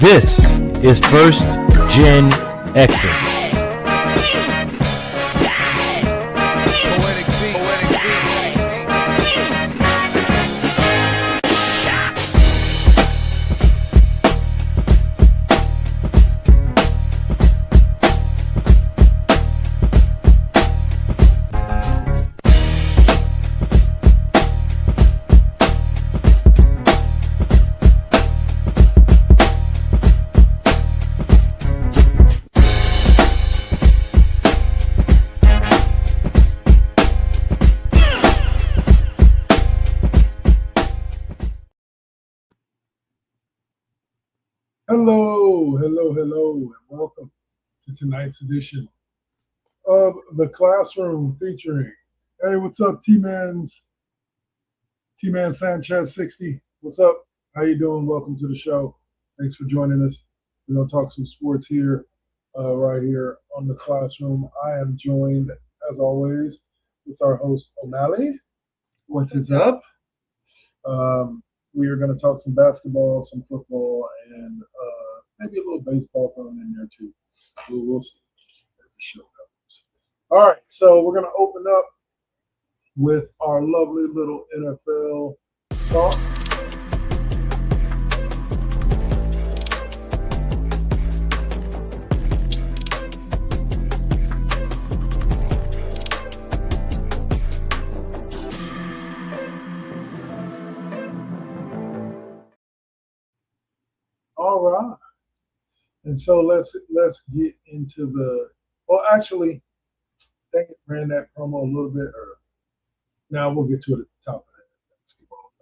This is First Gen Xers. Hello, and welcome to tonight's edition of The Classroom featuring, hey, what's up, T-Man Sanchez 60? What's up? How you doing? Welcome to the show. Thanks for joining us. We're going to talk some sports here, right here on The Classroom. I am joined, as always, with our host, O'Malley. What's up? We are going to talk some basketball, some football, and maybe a little baseball thrown in there too. We'll see as the show goes. All right, so we're going to open up with our lovely little NFL talk. All right. And so let's get into the, well, actually, dang it, ran that promo a little bit early. Now we'll get to it at the top of that basketball.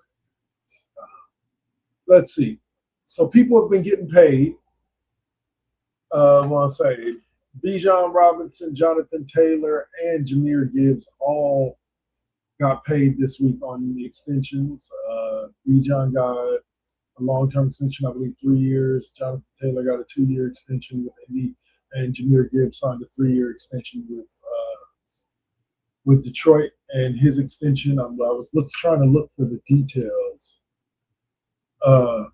Let's see. So people have been getting paid. I want to say Bijan Robinson, Jonathan Taylor, and Jahmyr Gibbs all got paid this week on the extensions. Bijan got a long-term extension, I believe 3 years. Jonathan Taylor got a 2-year extension with Indy, and Jahmyr Gibbs signed a 3-year extension with Detroit. And his extension, I was trying to look for the details. To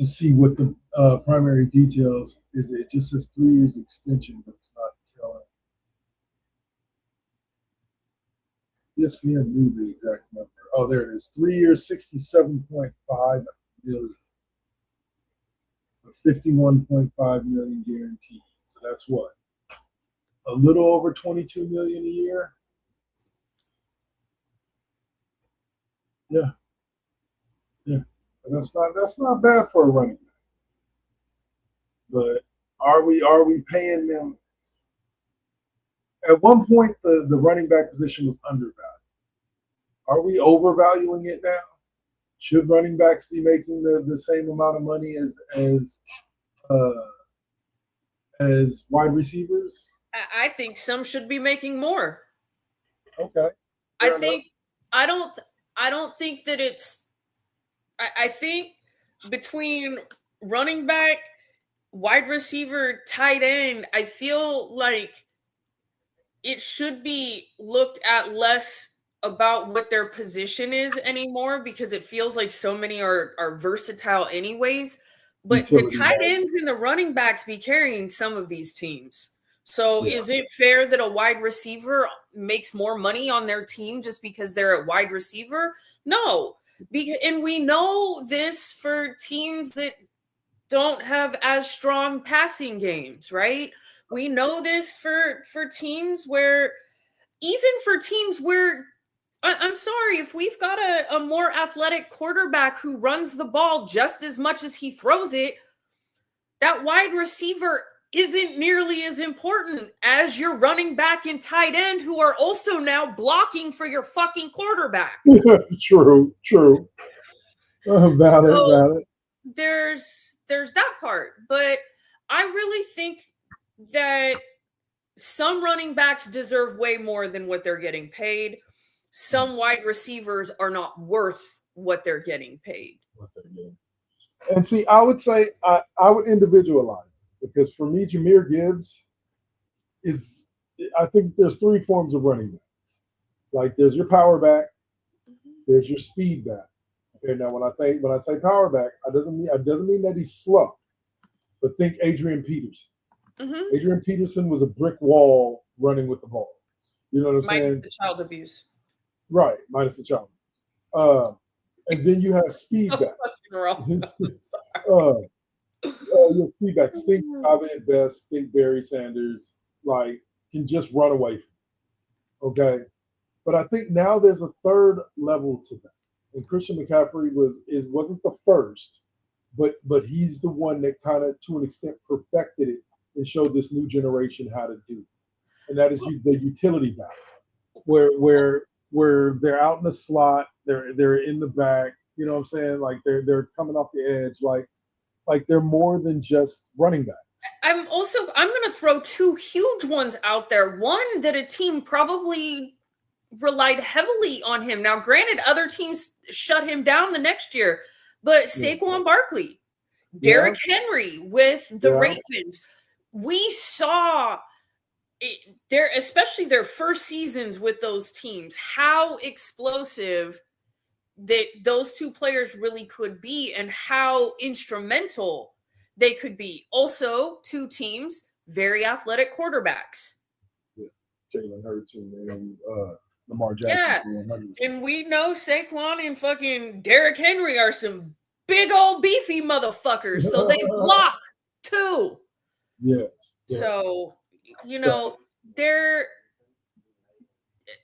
see what the primary details is. It just says 3 years extension, but it's not telling. ESPN knew the exact number. Oh, there it is. 3 years, $67.5 million. 51.5 million guaranteed. So that's what? A little over $22 million a year? Yeah. That's not bad for a running back. But are we paying them? At one point, the running back position was undervalued. Are we overvaluing it now? Should running backs be making the same amount of money as wide receivers? I think some should be making more. Okay. I don't think that it's. I think between running back, wide receiver, tight end, I feel like it should be looked at less about what their position is anymore, because it feels like so many are versatile anyways. But the tight ends and the running backs be carrying some of these teams. So Is it fair that a wide receiver makes more money on their team just because they're a wide receiver? No. And we know this for teams that don't have as strong passing games, right? We know this for teams where, I'm sorry, if we've got a more athletic quarterback who runs the ball just as much as he throws it, that wide receiver isn't nearly as important as your running back and tight end, who are also now blocking for your fucking quarterback. True. Valid. There's that part. But I really think that some running backs deserve way more than what they're getting paid. Some wide receivers are not worth what they're getting paid. And see, I would say I would individualize it, because for me, Jahmyr Gibbs I think there's 3 forms of running backs. Like, there's your power back, There's your speed back. Okay, now when I say power back, it doesn't mean that he's slow, but think Adrian Peterson. Mm-hmm. Adrian Peterson was a brick wall running with the ball. You know what I'm Minus saying? the child abuse. Right, minus the child. And then you have speed back. Your speed back. Think Suave at best. Think Barry Sanders. Like can just run away from. Okay, but I think now there's a third level to that. And Christian McCaffrey wasn't the first, but he's the one that kind of to an extent perfected it and showed this new generation how to do. And that is the utility back, where they're out in the slot, they're in the back. You know what I'm saying? Like they're coming off the edge, like they're more than just running backs. I'm going to throw two huge ones out there. One that a team probably relied heavily on him. Now, granted, other teams shut him down the next year, but Saquon Barkley, Derrick Henry with the Ravens, we saw especially their first seasons with those teams, how explosive that those two players really could be and how instrumental they could be. Also, two teams, very athletic quarterbacks. Yeah, Jalen Hurts and Lamar Jackson. Yeah, and we know Saquon and fucking Derrick Henry are some big old beefy motherfuckers, so they block too. Yes. So, you know,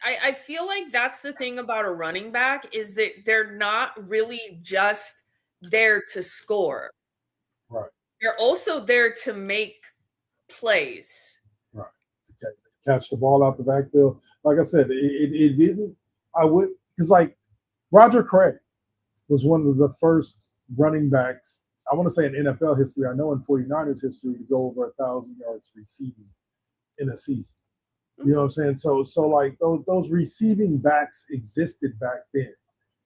I feel like that's the thing about a running back is that they're not really just there to score. Right. They're also there to make plays. Right. To catch the ball out the backfield. Like I said, it didn't. I would because like Roger Craig was one of the first running backs. I want to say in NFL history. I know in 49ers history to go over 1,000 yards receiving in a season. You know what I'm saying? So like those receiving backs existed back then.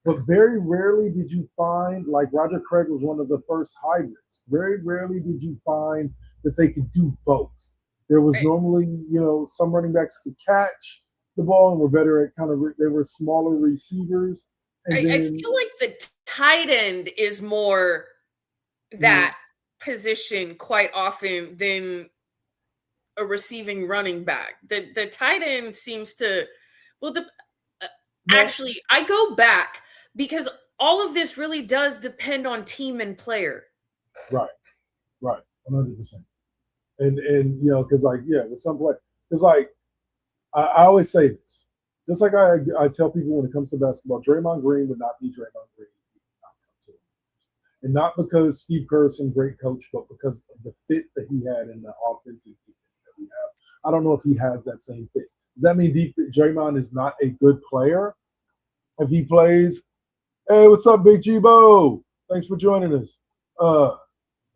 But very rarely did you find, like Roger Craig was one of the first hybrids. Very rarely did you find that they could do both. There was normally, some running backs could catch the ball and were better at they were smaller receivers. And I feel like the tight end is more that position quite often than a receiving running back. The tight end seems to, actually, I go back because all of this really does depend on team and player. Right, 100%. And because with some play, because I always say this, just like I tell people when it comes to basketball, Draymond Green would not be Draymond Green if he did not come to it. And not because Steve Kerr's a great coach, but because of the fit that he had in the offensive defense that we have. I don't know if he has that same fit. Does that mean Draymond is not a good player? If he plays, hey, what's up, Big G-Bo? Thanks for joining us.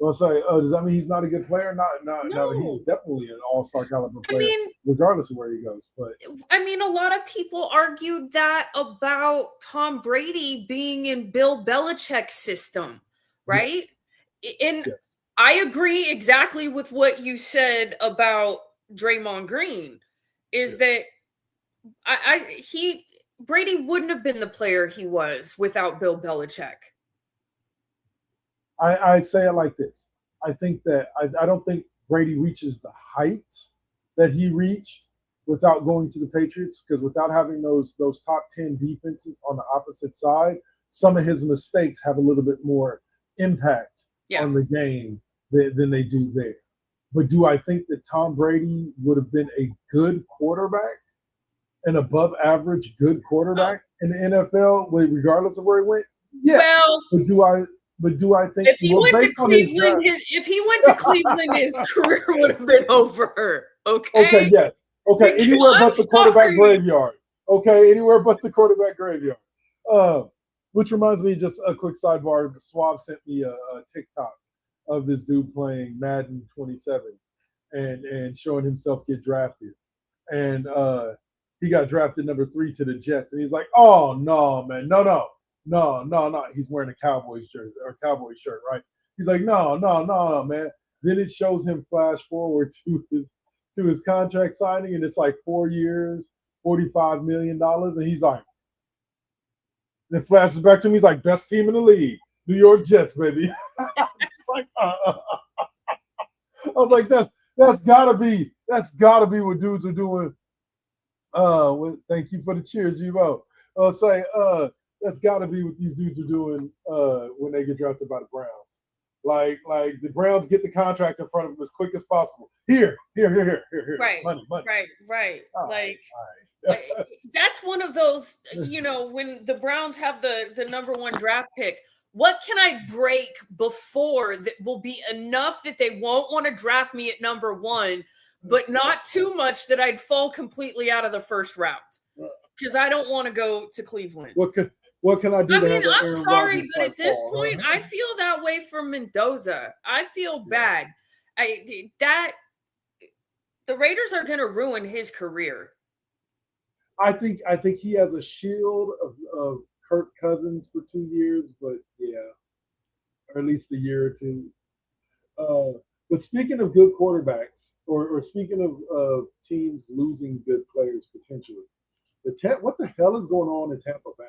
Does that mean he's not a good player? No, he's definitely an all-star caliber player, regardless of where he goes. But I mean, a lot of people argued that about Tom Brady being in Bill Belichick's system, right? Yes. And I agree exactly with what you said about Draymond Green, is that Brady wouldn't have been the player he was without Bill Belichick. I say it like this. I think that I don't think Brady reaches the heights that he reached without going to the Patriots, because without having those top 10 defenses on the opposite side, some of his mistakes have a little bit more impact on the game than they do there. But do I think that Tom Brady would have been a good quarterback, an above average good quarterback in the NFL, regardless of where he went? Yeah. Well, But do I think if he went to Cleveland, his career would have been over? Okay. Okay. Yes. Okay. Anywhere but the quarterback graveyard. Okay. Anywhere but the quarterback graveyard. Which reminds me, just a quick sidebar. Suave sent me a TikTok of this dude playing Madden 27 and showing himself get drafted, and he got drafted number 3 to the Jets, and he's like, "Oh no, man, no." He's wearing a Cowboys jersey or Cowboys shirt, right? He's like, no, man. Then it shows him flash forward to his contract signing, and it's like 4 years, $45 million, and he's like, And it flashes back to me. He's like, best team in the league, New York Jets, baby. It's like, I was like, that's gotta be what dudes are doing. Thank you for the cheers, G-Mo. That's gotta be what these dudes are doing when they get drafted by the Browns. Like the Browns get the contract in front of them as quick as possible. Here. Right. Money. Right. All Like right. that's one of those, when the Browns have the number one draft pick, what can I break before that will be enough that they won't want to draft me at number one, but not too much that I'd fall completely out of the first round? Because I don't want to go to Cleveland. What can I do? I to mean, have I'm Aaron sorry, Rodgers but at this fall, point, I feel that way for Mendoza. I feel bad. The Raiders are going to ruin his career. I think he has a shield of Kirk Cousins for 2 years, but yeah, or at least a year or two. But speaking of good quarterbacks, or speaking of teams losing good players potentially, what the hell is going on in Tampa Bay?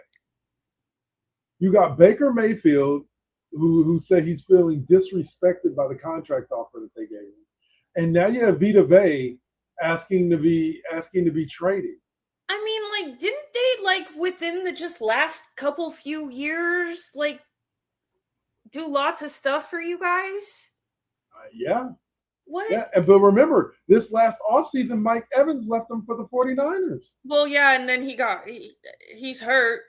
You got Baker Mayfield, who said he's feeling disrespected by the contract offer that they gave him, and now you have Vita Vea asking to be traded. I mean, like, didn't they, within the just last few years, do lots of stuff for you guys? Yeah. What? Yeah, but remember, this last offseason, Mike Evans left them for the 49ers. Well, yeah, and then he's hurt.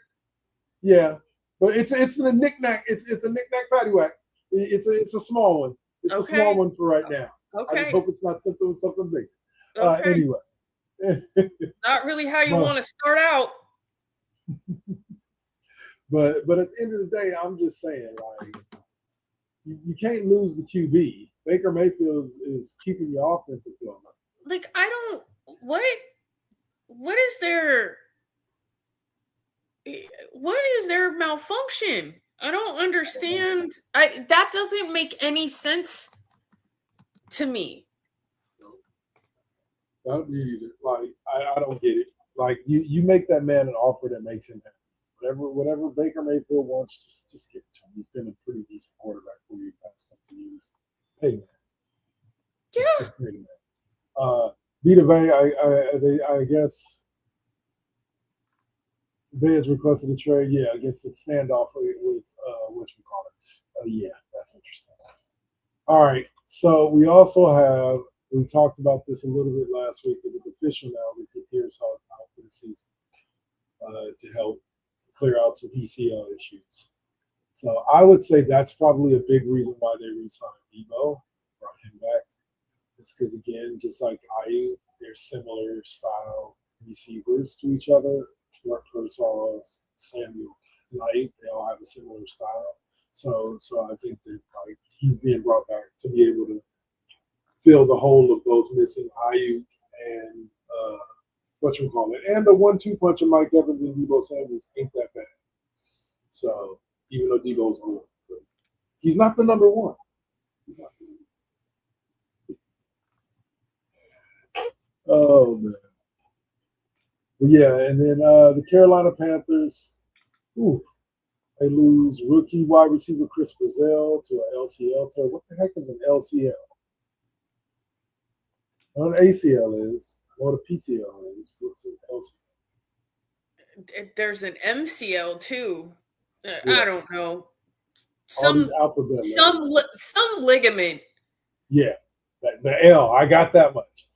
Yeah, but it's a knick-knack. It's a knick-knack paddywhack. It's a small one. It's a small one for right now. Okay. I just hope it's not something big. Okay. Anyway. Not really how you want to start out. But at the end of the day, I'm just saying, you can't lose the QB. Baker Mayfield is keeping your offensive flow. What is their malfunction? I don't understand. That doesn't make any sense to me. I don't get it. You make that man an offer that makes him happy. Whatever Baker Mayfield wants, just give it to him. He's been a pretty decent quarterback for you the past couple of years. Hey man. Yeah. Hey man. Vita Vea, I guess Vea's requested a trade, against the standoff with whatchamacallit. Yeah, that's interesting. All right. So we talked about this a little bit last week. It is official now. Ricky Pearsall is out for the season to help clear out some PCL issues. So I would say that's probably a big reason why they re-signed Debo, brought him back. It's because, again, just like Ayu, they're similar style receivers to each other. Pearsall, Samuel, Knight, they all have a similar style. So I think that he's being brought back to be able to fill the hole of both missing Ayuk and and the 1-2 punch of Mike Evans and Debo Samuels ain't that bad. So even though Debo's old, he's not the number one. Oh man. Yeah, and then the Carolina Panthers, they lose rookie wide receiver Chris Brazil to an LCL tear. What the heck is an LCL? I know what an ACL is. I know what a PCL is. What's an LCL? There's an MCL too. Yeah. I don't know. Some ligament. Yeah, the L. I got that much.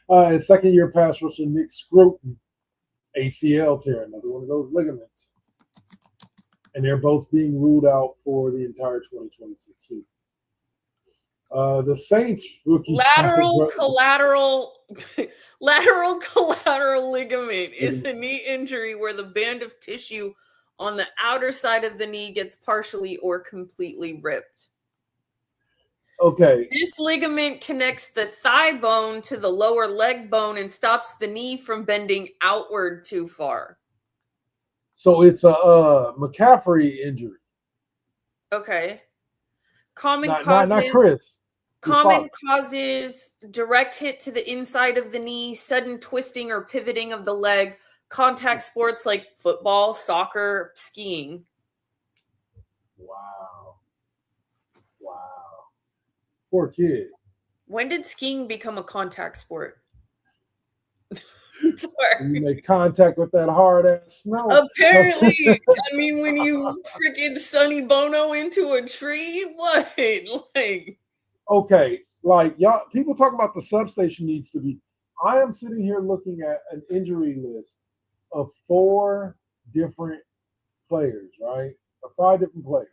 And second-year pass rusher Nick Scroton, ACL tear, another one of those ligaments. And they're both being ruled out for the entire 2026 season. The Saints rookie lateral collateral ligament is a knee injury where the band of tissue on the outer side of the knee gets partially or completely ripped. Okay. This ligament connects the thigh bone to the lower leg bone and stops the knee from bending outward too far. So it's a McCaffrey injury. Okay. Not Chris. Common causes direct hit to the inside of the knee, sudden twisting or pivoting of the leg, contact sports like football, soccer, skiing. Wow. Poor kid. When did skiing become a contact sport? You make contact with that hard ass snow. Apparently, I mean, when you freaking Sonny Bono into a tree, what? Like, Okay, like y'all, people talk about the substation needs to be. I am sitting here looking at an injury list of 4 different players, right? Or 5 different players.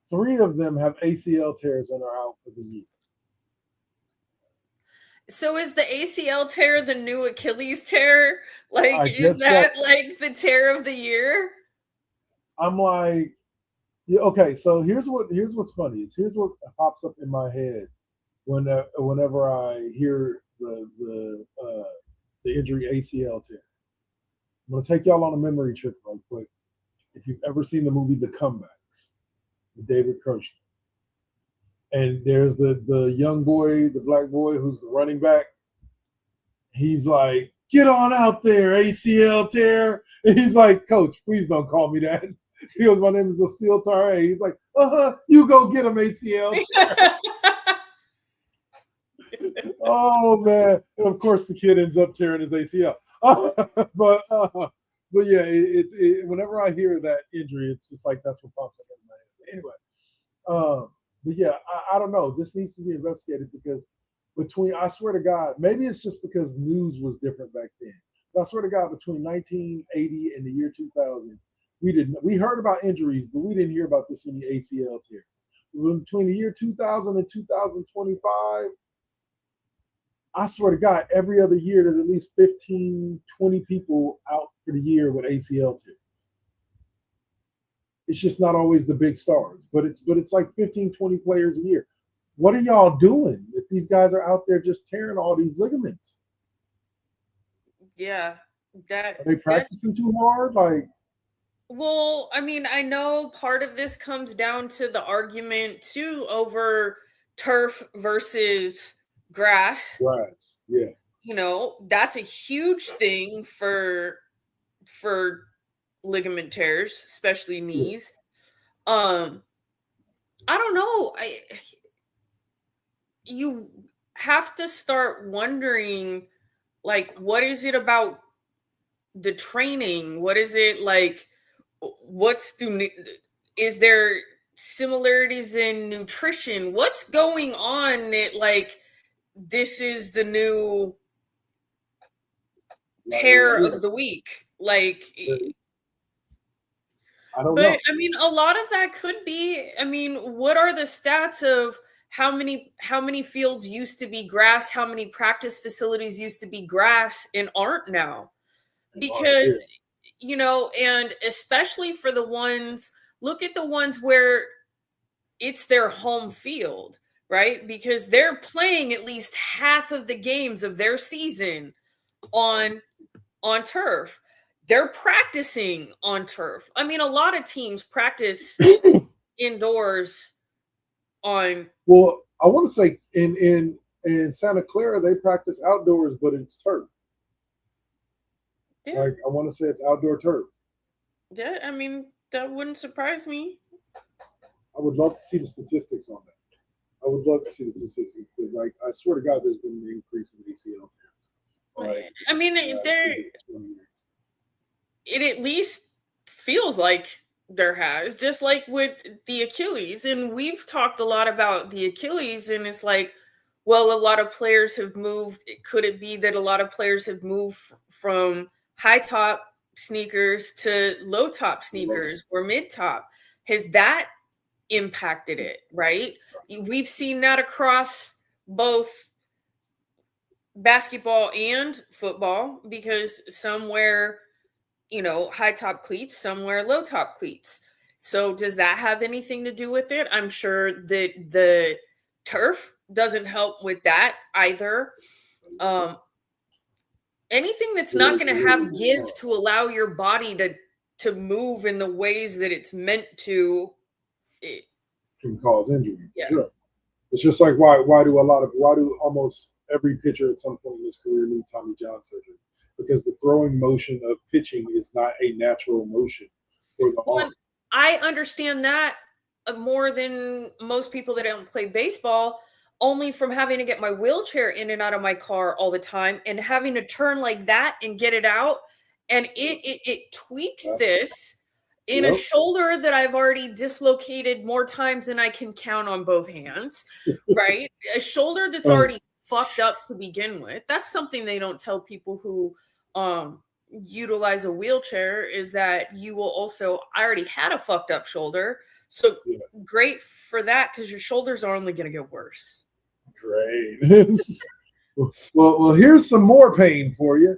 3 of them have ACL tears and are out for the year. so is the ACL tear the new Achilles tear? I Like, is guess so. that like the tear of the year? I'm like, yeah, okay. So here's what's funny. Here's what pops up in my head whenever I hear the injury ACL tear. I'm gonna take y'all on a memory trip real quick. If you've ever seen the movie The Comebacks with David Croce, and there's the young boy, the black boy who's the running back. He's like, "Get on out there, ACL tear." And he's like, "Coach, please don't call me that." He goes, "My name is Asil Tare." He's like, "You go get him, ACL tear." Oh man! And of course, the kid ends up tearing his ACL. But yeah, whenever I hear that injury, it's just like that's what pops up in my head. Anyway, but yeah, I don't know. This needs to be investigated because I swear to God, maybe it's just because news was different back then. But I swear to God, between 1980 and the year 2000, we heard about injuries, but we didn't hear about this many ACL tears. Between the year 2000 and 2025, I swear to God, every other year there's at least 15, 20 people out for the year with ACL tears. It's just not always the big stars, but it's like 15, 20 players a year. What are y'all doing if these guys are out there just tearing all these ligaments? Yeah, are they practicing too hard? Like, well, I mean, I know part of this comes down to the argument too over turf versus grass. Yeah. You know, that's a huge thing for ligament tears, especially knees. Yeah. I don't know. You have to start wondering, like, what is it about the training? What is it like? Is there similarities in nutrition? What's going on that, like, this is the new tear of the week? Like, I don't know. I mean, a lot of that could be. I mean, what are the stats of how many fields used to be grass, how many practice facilities used to be grass and aren't now? Because you know, and especially for the ones, look at the ones where it's their home field, right? Because they're playing at least half of the games of their season on turf. They're practicing on turf. I mean, a lot of teams practice indoors on. Well, I want to say in Santa Clara they practice outdoors, but it's turf. Yeah. Like, I want to say it's outdoor turf. Yeah, I mean, that wouldn't surprise me. I would love to see the statistics on that. I would love to see the statistics because, like, I swear to God, there's been an increase in ACL tears. Right. I mean, it at least feels like there has, just like with the Achilles. And we've talked a lot about the Achilles, and it's like, well, a lot of players have moved. Could it be that a lot of players have moved from high top sneakers to low top sneakers or mid top? Has that impacted it? Right. We've seen that across both basketball and football, because somewhere, you know, high top cleats, somewhere low top cleats. So does that have anything to do with it? I'm sure that the turf doesn't help with that either. Anything that's not going to have give to allow your body to move in the ways that it's meant to, it can cause injury. Yeah. Sure. It's just like why do almost every pitcher at some point in his career need Tommy John surgery? because the throwing motion of pitching is not a natural motion for the arm. I understand that more than most people that don't play baseball, only from having to get my wheelchair in and out of my car all the time and having to turn like that and get it out. And it tweaks this in a shoulder that I've already dislocated more times than I can count on both hands, right? A shoulder that's already fucked up to begin with. That's something they don't tell people who utilize a wheelchair, is that you will also, I already had a fucked up shoulder, so great for that, because your shoulders are only going to get worse. Great. well, here's some more pain for you.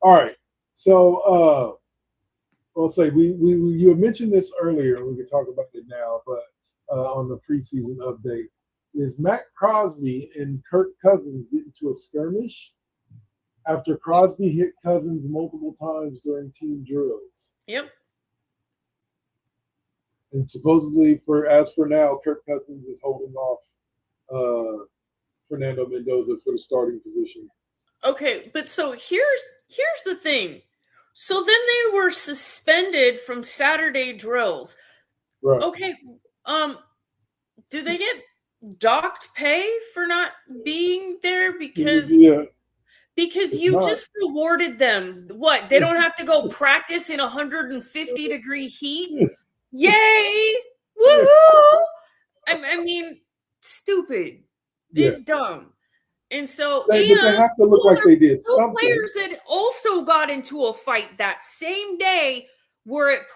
All right. So I'll say you had mentioned this earlier, and we can talk about it now, but on the preseason update, is Matt Crosby and Kirk Cousins get into a skirmish after Crosby hit Cousins multiple times during team drills. Yep. And supposedly, as for now, Kirk Cousins is holding off Fernando Mendoza for the starting position. Okay, but so here's the thing. So then they were suspended from Saturday drills. Right. Okay. Do they get docked pay for not being there because you just rewarded them? What? They don't have to go practice in 150-degree heat? Yay! Woohoo! I mean, stupid. It's dumb. And so but they have to look like they did something. Players that also got into a fight that same day were at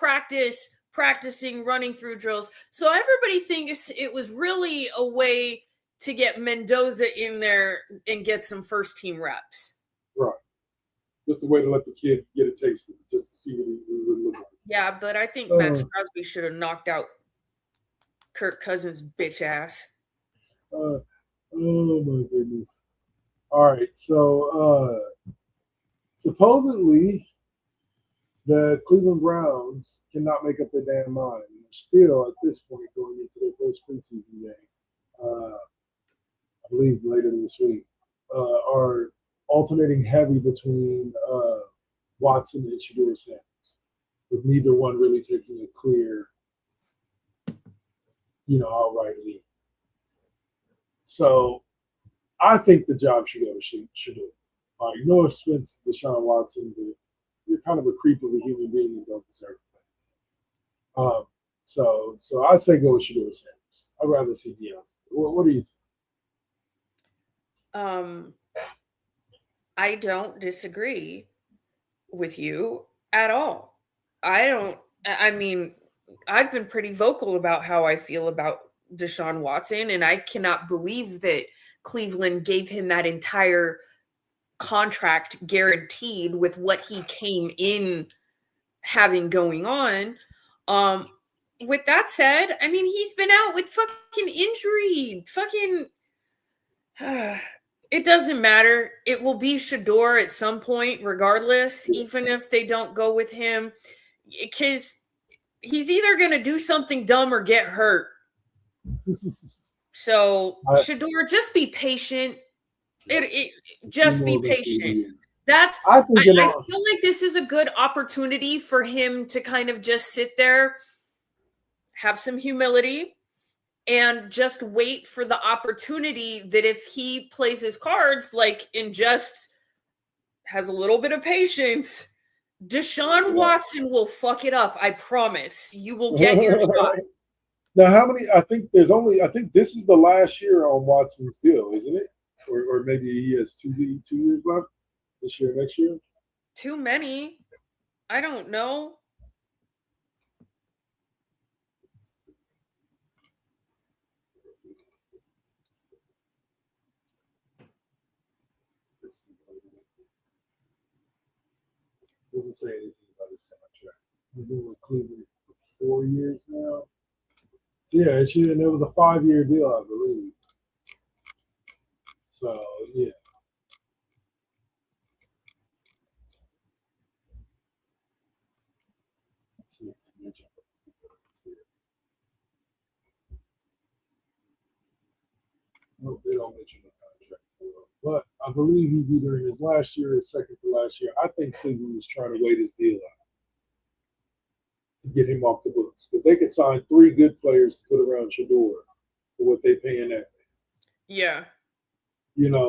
practicing running through drills. So everybody thinks it was really a way to get Mendoza in there and get some first team reps. Right. Just a way to let the kid get a taste of it, just to see what he would look like. Yeah, but I think Max Crosby should have knocked out Kirk Cousins' bitch ass. Oh my goodness. All right, so supposedly the Cleveland Browns cannot make up their damn mind. They're still, at this point, going into their first preseason game, I believe later this week, are alternating heavy between Watson and Shedeur Sanders, with neither one really taking a clear, outright lead. So I think the job should go to Shedeur. No offense to Deshaun Watson, but you're kind of a creep of a human being and don't deserve it. So I say go with Shedeur Sanders. I'd rather see Deontay. What do you think? I don't disagree with you at all. I mean, I've been pretty vocal about how I feel about Deshaun Watson, and I cannot believe that Cleveland gave him that entire contract guaranteed with what he came in having going on. With that said, I mean, he's been out with fucking injury. It doesn't matter. It will be Shedeur at some point, regardless, even if they don't go with him, because he's either going to do something dumb or get hurt. So Shedeur, just be patient. Just be patient. I feel like this is a good opportunity for him to kind of just sit there, have some humility, and just wait for the opportunity that if he plays his cards and just has a little bit of patience, Deshaun Watson will fuck it up. I promise. You will get your shot. Now, I think this is the last year on Watson's deal, isn't it? Or maybe he has 2 years left this year, next year? Too many. I don't know. Doesn't say anything about his contract. He's been with Cleveland for 4 years now. So yeah, and it was a 5-year deal, I believe. So yeah. Let's see if they mention it. No, they don't mention the contract. But I believe he's either in his last year or second to last year. I think Cleveland was trying to wait his deal out to get him off the books because they could sign 3 good players to put around Shador for what they paying that man. Yeah.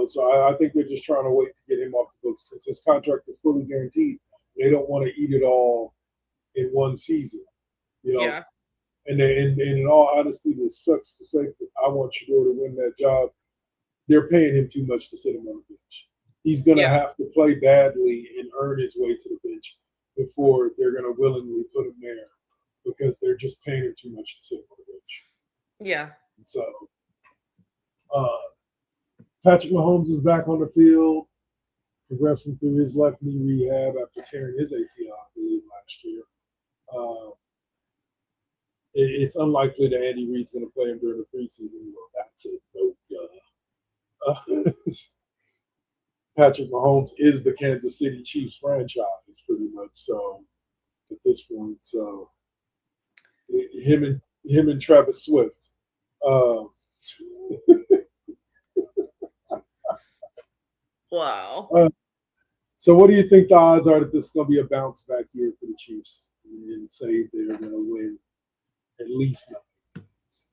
So I think they're just trying to wait to get him off the books since his contract is fully guaranteed. They don't want to eat it all in one season. Yeah. And in all honesty, this sucks to say because I want Shador to win that job. They're paying him too much to sit him on the bench. He's going to have to play badly and earn his way to the bench before they're going to willingly put him there because they're just paying him too much to sit him on the bench. Yeah. And so Patrick Mahomes is back on the field, progressing through his left knee rehab after tearing his ACL, I believe, last year. It's unlikely that Andy Reid's going to play him during the preseason. Well, that's it. Patrick Mahomes is the Kansas City Chiefs franchise, pretty much. So at this point, so him and Travis Swift. Wow. So what do you think the odds are that this is going to be a bounce back year for the Chiefs and say they're going to win at least 9 games?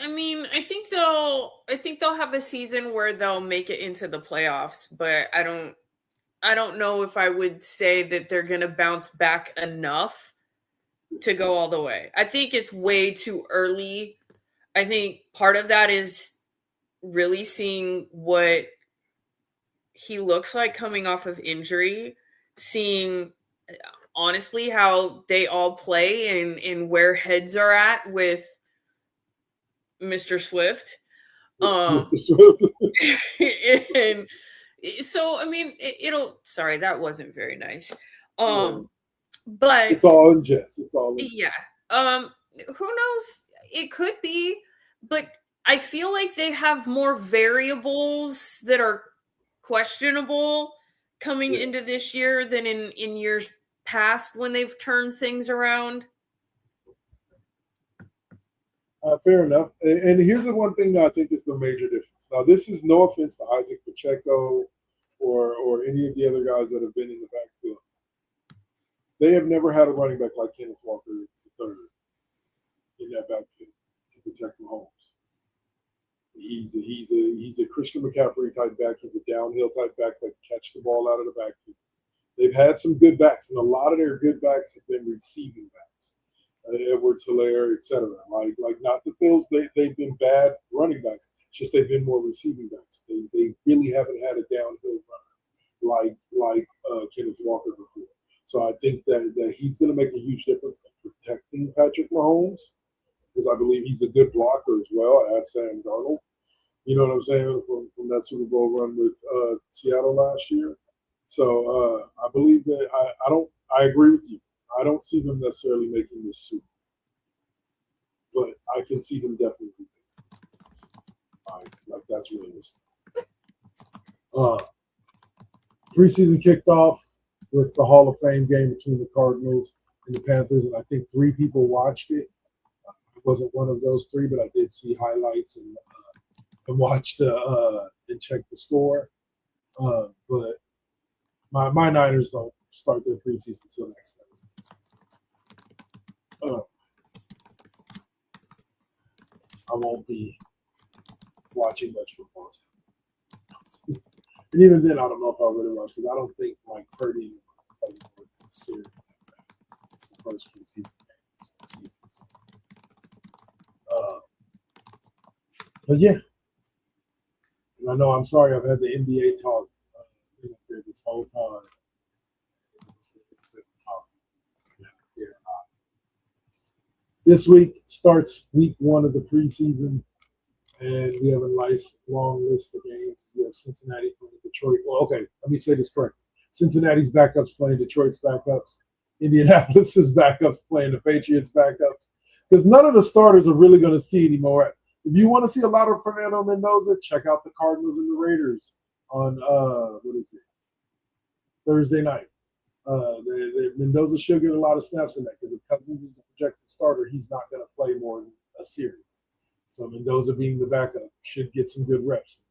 I mean, I think they'll have a season where they'll make it into the playoffs, but I don't know if I would say that they're going to bounce back enough to go all the way. I think it's way too early. I think part of that is really seeing what he looks like coming off of injury, seeing honestly how they all play and where heads are at with Mr. Swift. Mr. Swift. And so, I mean, sorry, that wasn't very nice. But it's all in jest. It's all in yeah. Who knows? It could be, but I feel like they have more variables that are questionable coming into this year than in years past when they've turned things around. Fair enough. And here's the one thing that I think is the major difference. Now, this is no offense to Isaac Pacheco or any of the other guys that have been in the backfield. They have never had a running back like Kenneth Walker III in that backfield to protect Mahomes. He's a Christian McCaffrey type back. He's a downhill type back that can catch the ball out of the backfield. They've had some good backs, and a lot of their good backs have been receiving backs. Edwards-Helaire, etc. Like not that they've been bad running backs. It's just they've been more receiving backs. They really haven't had a downhill runner like Kenneth Walker before. So I think that he's going to make a huge difference in protecting Patrick Mahomes because I believe he's a good blocker as well as Sam Darnold. You know what I'm saying from that Super Bowl run with Seattle last year. So I believe that I agree with you. I don't see them necessarily making this Super Bowl, but I can see them definitely making it. Like that's realistic. Preseason kicked off with the Hall of Fame game between the Cardinals and the Panthers, and I think 3 people watched it. I wasn't one of those 3, but I did see highlights and watched and checked the score. But my Niners don't start their preseason until next Thursday. I won't be watching much football. And even then, I don't know if I really watch because I don't think Mike Purdy is playing more than a series. It's the first preseason game this season. So. But yeah, and I know I'm sorry I've had the NBA talk there this whole time. This week starts week 1 of the preseason, and we have a nice long list of games. We have Cincinnati playing Detroit. Well, okay, let me say this correctly. Cincinnati's backups playing Detroit's backups. Indianapolis's backups playing the Patriots' backups. Because none of the starters are really going to see anymore. If you want to see a lot of Fernando Mendoza, check out the Cardinals and the Raiders on, Thursday night. Mendoza should get a lot of snaps in that because if Cousins is the projected starter, he's not going to play more than a series. So Mendoza being the backup should get some good reps.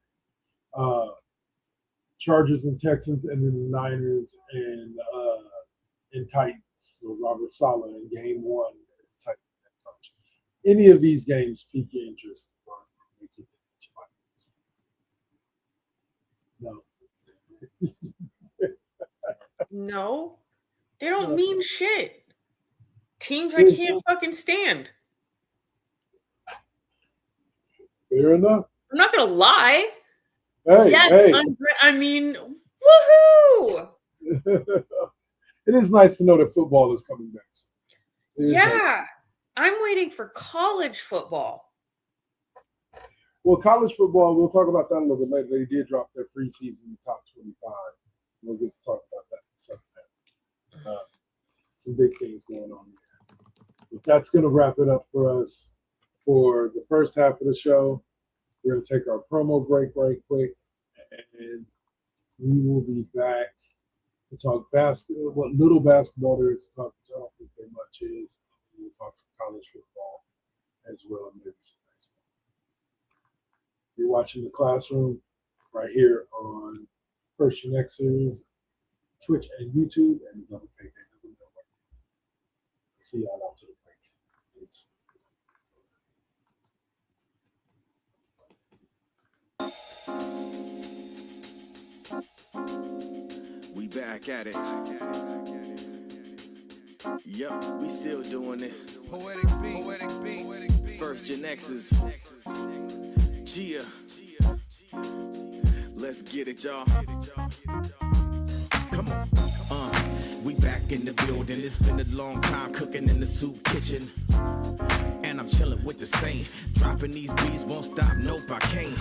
Chargers and Texans, and then the Niners and Titans. So Robert Saleh in game 1 as a Titans head coach. Any of these games pique your interest? Or make you think that you might No. No, they don't mean shit. Teams I can't fucking stand. Fair enough. I'm not gonna lie. Hey, yes, hey. I mean, woohoo! It is nice to know that football is coming back. Yeah, nice. I'm waiting for college football. Well, college football, we'll talk about that a little bit later. They did drop their preseason top 25. We'll get to talk about that in a second. Some big things going on there. But that's going to wrap it up for us for the first half of the show. We're going to take our promo break right quick, and we will be back to talk basketball, what little basketball there is to talk, which I don't think there much is. We'll talk some college football as well, and maybe some baseball. You're watching The Classroom right here on First GenXers, Twitch and YouTube, and the WKKW Network. See y'all after the break. Peace. We back at it. Yep, we still doing it. Poetic beats. First GenXers. Gia. Let's get it, y'all. Come on. We back in the building. It's been a long time cooking in the soup kitchen. And I'm chilling with the same. Dropping these beats, won't stop, nope, I can't.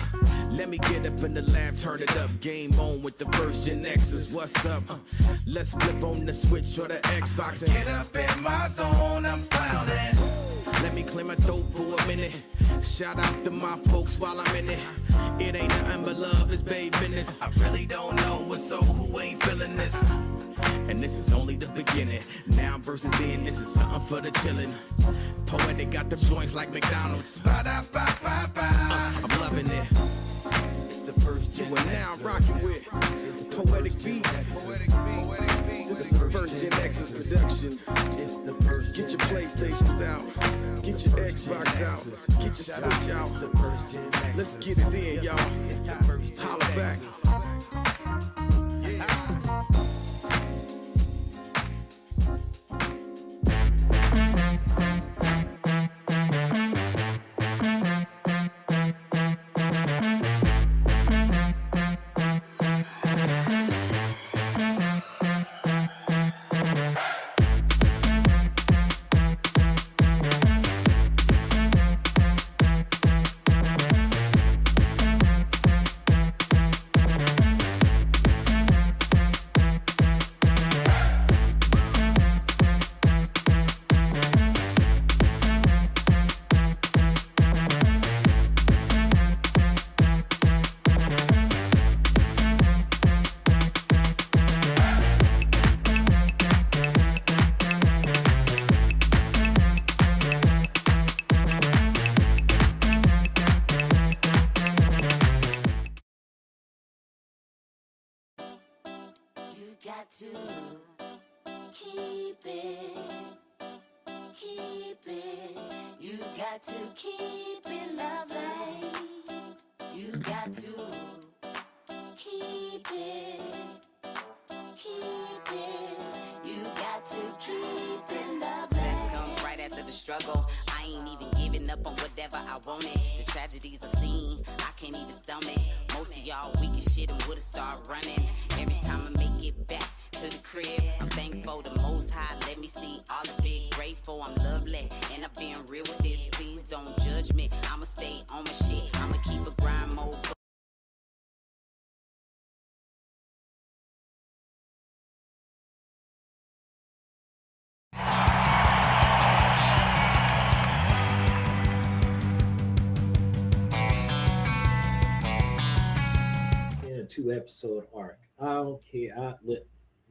Let me get up in the lab, turn it up. Game on with the first GenXers. What's up? Let's flip on the Switch or the Xbox and get up in my zone, I'm clowning. Let me clear my throat for a minute. Shout out to my folks while I'm in it. It ain't nothing but love, it's babe business. I really don't know what's so who ain't feeling this. And this is only the beginning. Now versus then, this is something for the chillin'. Poetic got the joints like McDonald's. I'm loving it. It's the first Gen. We're now rocking with Poetic Beats. This is the first GenXers production. Get your PlayStations out. Get your Xbox out. Get your Switch out. Let's get it in, y'all. Holla back. Got to keep it. You got to keep it lovely. You got to keep it. You got to keep it lovely. Success comes right after the struggle. I ain't even giving up on whatever I wanted. The tragedies I've seen, I can't even stomach. Most of y'all weak as shit and would've started running. Every time I make it back to the crib, I'm thankful the Most High let me see all of it. Grateful I'm lovely, and I'm being real with this. Please don't judge me. I'ma stay on my shit. I'ma keep a grind mode. In a 2-episode arc. I don't care.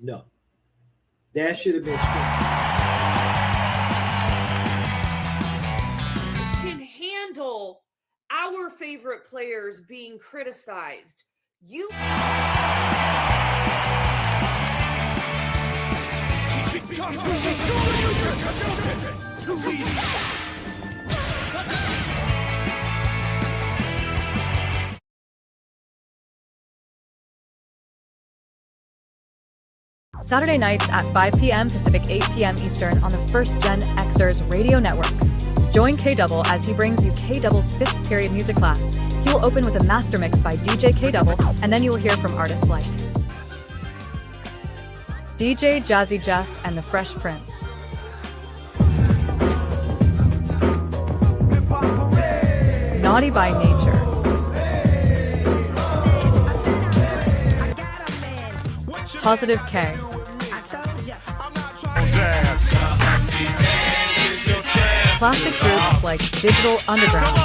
No. That should have been Can handle favorite players being criticized. You Saturday nights at 5 p.m. Pacific, 8 p.m. Eastern on the first GenXers radio network. Join K-Double as he brings you K-Double's 5th period music class. He will open with a master mix by DJ K-Double, and then you will hear from artists like DJ Jazzy Jeff and the Fresh Prince, Naughty by Nature, Positive K, classic groups like Digital Underground,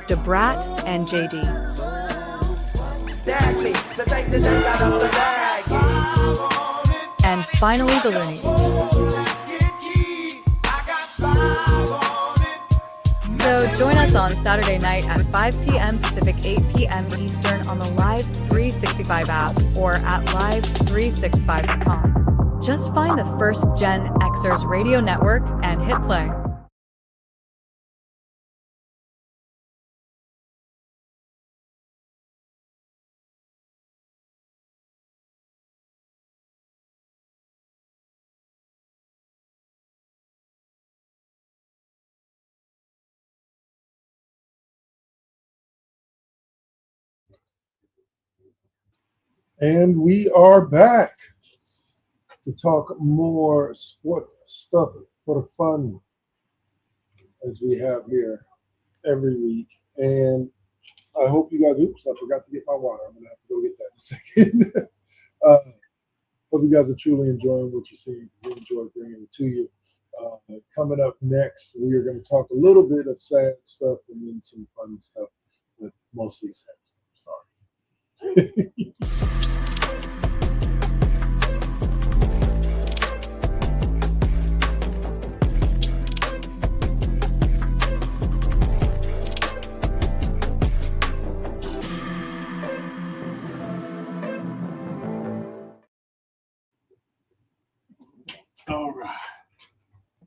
DeBrat and JD, and finally the Loonies. So join us on Saturday night at 5 p.m. Pacific, 8 p.m. Eastern on the Live 365 app or at live365.com. Just find the first GenXers radio network and hit play. And we are back to talk more sports stuff for the fun as we have here every week. And I hope you guys, oops, I forgot to get my water. I'm going to have to go get that in a second. Hope you guys are truly enjoying what you're seeing. We enjoy bringing it to you. Coming up next, we are going to talk a little bit of sad stuff and then some fun stuff, but mostly sad stuff. Sorry. All right.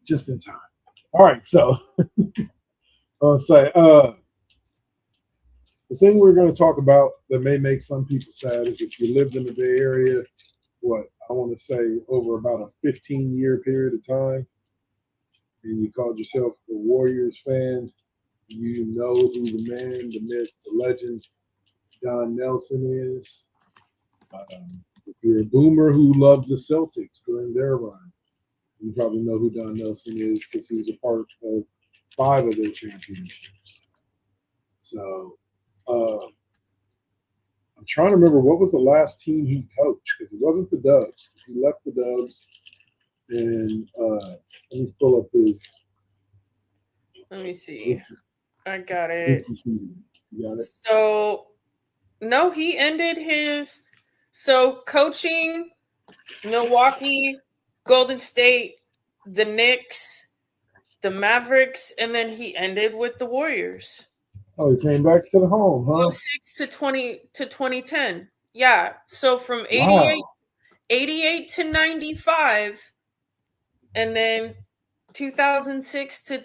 Just in time. All right, so I'll say the thing we're going to talk about that may make some people sad is if you lived in the Bay Area, what I want to say over about a 15-year period of time, and you called yourself a Warriors fan, you know who the man, the myth, the legend, Don Nelson is. If you're a boomer who loved the Celtics during their run, you probably know who Don Nelson is because he was a part of 5 of their championships. So I'm trying to remember what was the last team he coached because it wasn't the Dubs. He left the Dubs, and let me pull up his. Let me see. I got it. You got it? So, no, he ended his coaching Milwaukee, Golden State, the Knicks, the Mavericks, and then he ended with the Warriors. Oh, he came back to the home, huh? 06 to 2010. Yeah. So from 88 to 95, and then 2006 to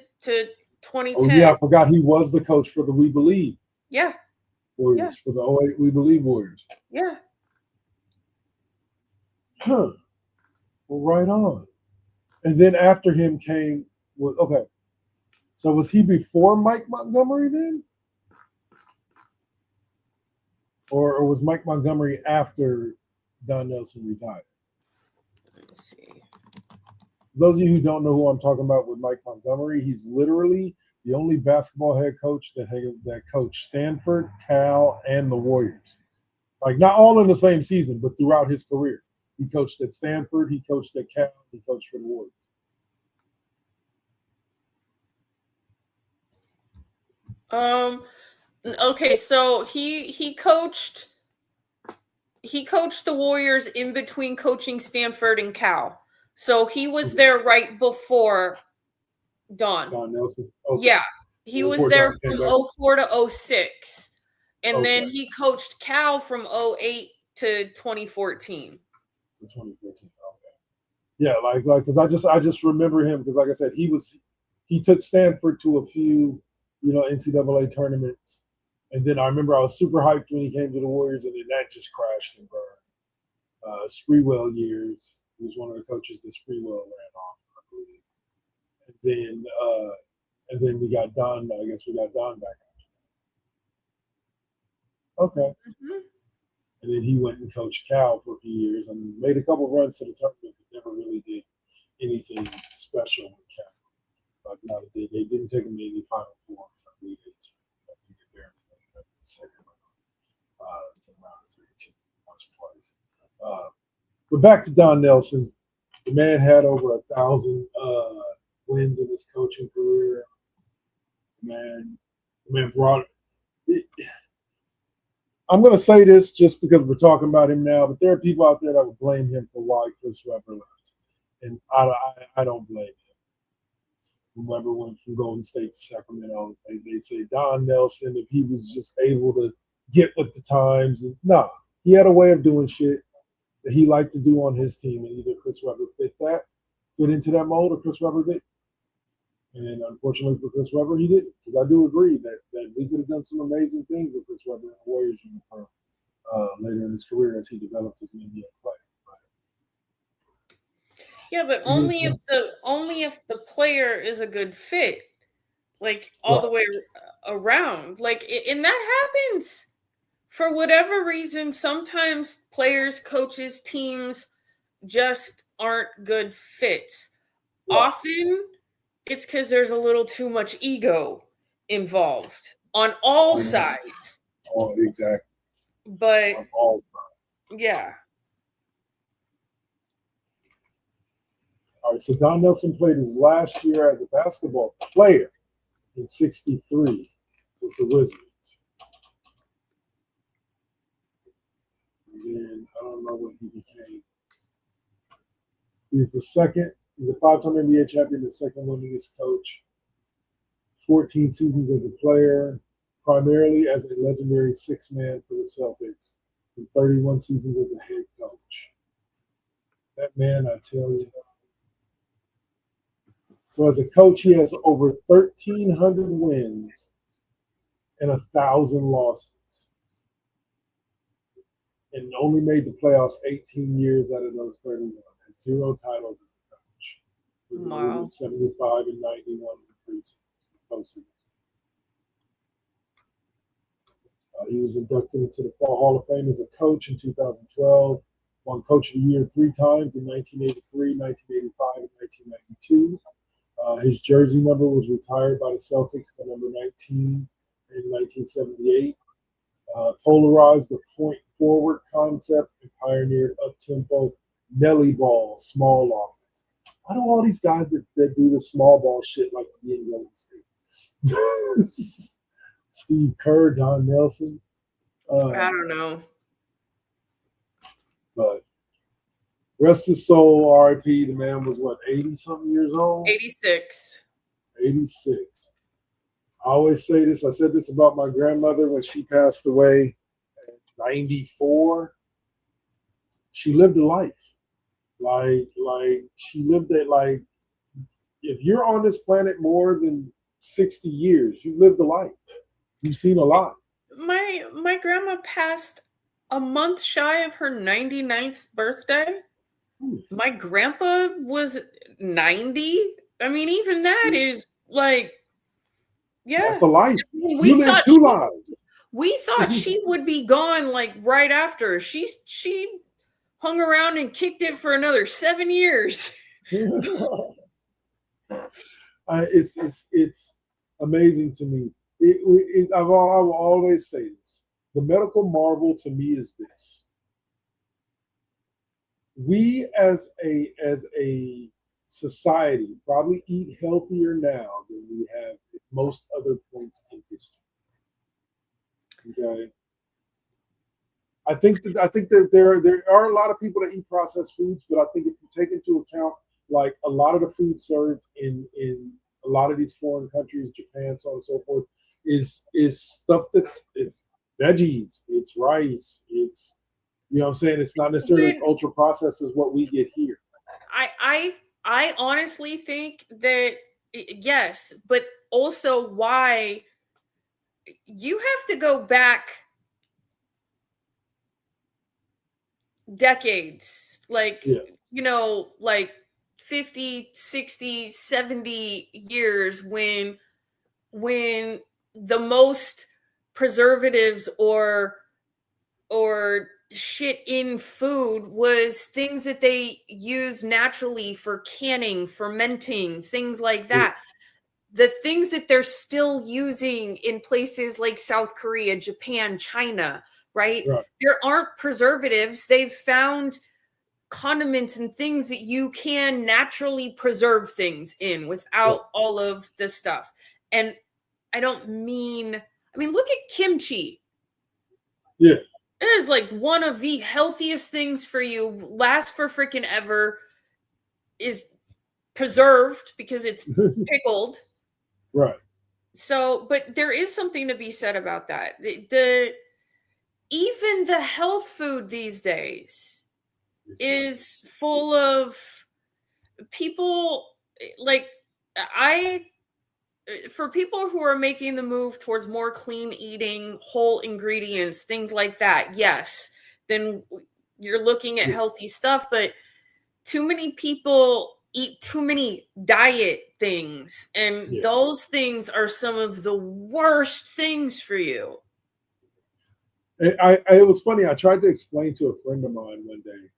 2010. Oh yeah, I forgot he was the coach for the We Believe. Yeah. Warriors, for the 08 We Believe Warriors. Yeah. Huh. Well, right on. And then after him came, okay. So was he before Mike Montgomery then? Or was Mike Montgomery after Don Nelson retired? Let's see. Those of you who don't know who I'm talking about with Mike Montgomery, he's literally the only basketball head coach that coached Stanford, Cal, and the Warriors. Like not all in the same season, but throughout his career. He coached at Stanford, he coached at Cal, he coached for the Warriors. Okay, so he coached the Warriors in between coaching Stanford and Cal. So he was there right before Don. Don Nelson. Okay. Yeah, he was Before there Don came from back. 04 to 06. And then Okay. he coached Cal from 08 to 2014. To 2014. Okay. Yeah, like because I just remember him because like I said, he took Stanford to a few, NCAA tournaments. And then I remember I was super hyped when he came to the Warriors, and then that just crashed and burned. Sprewell years. He was one of the coaches that Sprewell ran off, I believe. And then we got Don. I guess we got Don back after that. Okay. Mm-hmm. And then he went and coached Cal for a few years and made a couple runs to the tournament, but never really did anything special with Cal. Like not they didn't take him to any Final Four. I think they barely made the second round to the round of 32 once or twice. But back to Don Nelson, the man had over 1,000 wins in his coaching career. The man brought it. I'm going to say this just because we're talking about him now, but there are people out there that would blame him for why Chris Webber left. And I don't blame him. Webber went from Golden State to Sacramento. They say Don Nelson, if he was just able to get with the times. And he had a way of doing shit that he liked to do on his team. And either Chris Webber fit into that mold, or Chris Webber didn't. And unfortunately for Chris Webber, he didn't. Because I do agree that we could have done some amazing things with Chris Webber in the Warriors uniform later in his career as he developed as an NBA player. Yeah, but only if the player is a good fit, like all the way around. Like, and that happens for whatever reason. Sometimes players, coaches, teams just aren't good fits. Right. Often it's because there's a little too much ego involved on all sides. Oh, exactly. But on all sides. Yeah. All right, so Don Nelson played his last year as a basketball player in '63 with the Wizards. And then I don't know what he became. He's a five-time NBA champion, the second winningest coach. 14 seasons as a player, primarily as a legendary six-man for the Celtics, and 31 seasons as a head coach. That man, I tell you. So as a coach, he has over 1,300 wins and 1,000 losses, and only made the playoffs 18 years out of those 31. Has 0 titles as a coach. Wow. 75 and 91 in the postseason. He was inducted into the Hall of Fame as a coach in 2012. Won Coach of the Year 3 times in 1983, 1985, and 1992. His jersey number was retired by the Celtics, the number 19 in 1978. Polarized the point forward concept and pioneered up-tempo Nelly ball, small offense. Why do all these guys that do the small ball shit like to be in Golden State? Steve Kerr, Don Nelson. I don't know. But rest his soul, R.I.P. The man was, 80-something years old? 86. 86. I always say this. I said this about my grandmother when she passed away at 94. She lived a life. Like she lived it like, if you're on this planet more than 60 years, you lived a life. You've seen a lot. My grandma passed a month shy of her 99th birthday. My grandpa was 90. I mean, even that is like, yeah. That's a life. We you lived 2 lives. We thought she would be gone like right after. She hung around and kicked it for another 7 years. It's amazing to me. I will always say this. The medical marvel to me is this. We as a society probably eat healthier now than we have at most other points in history. Okay. I think that there are a lot of people that eat processed foods, but I think if you take into account like a lot of the food served in a lot of these foreign countries, Japan, so on and so forth, is stuff it's veggies, it's rice, it's you know what I'm saying. It's not necessarily as ultra processed as what we get here. I honestly think that yes, but also why you have to go back decades, like you know, like 50, 60, 70 years when the most preservatives or shit in food was things that they use naturally for canning, fermenting, things like that. The things that they're still using in places like South Korea, Japan, China, right? There aren't preservatives. They've found condiments and things that you can naturally preserve things in without all of this stuff. And I mean, look at kimchi. Yeah. It is like one of the healthiest things for you, lasts for freaking ever, is preserved because it's pickled. Right. So, but there is something to be said about that. Even the health food these days is full of people like for people who are making the move towards more clean eating, whole ingredients, things like that, yes, then you're looking at healthy stuff. But too many people eat too many diet things, and those things are some of the worst things for you. It was funny. I tried to explain to a friend of mine one day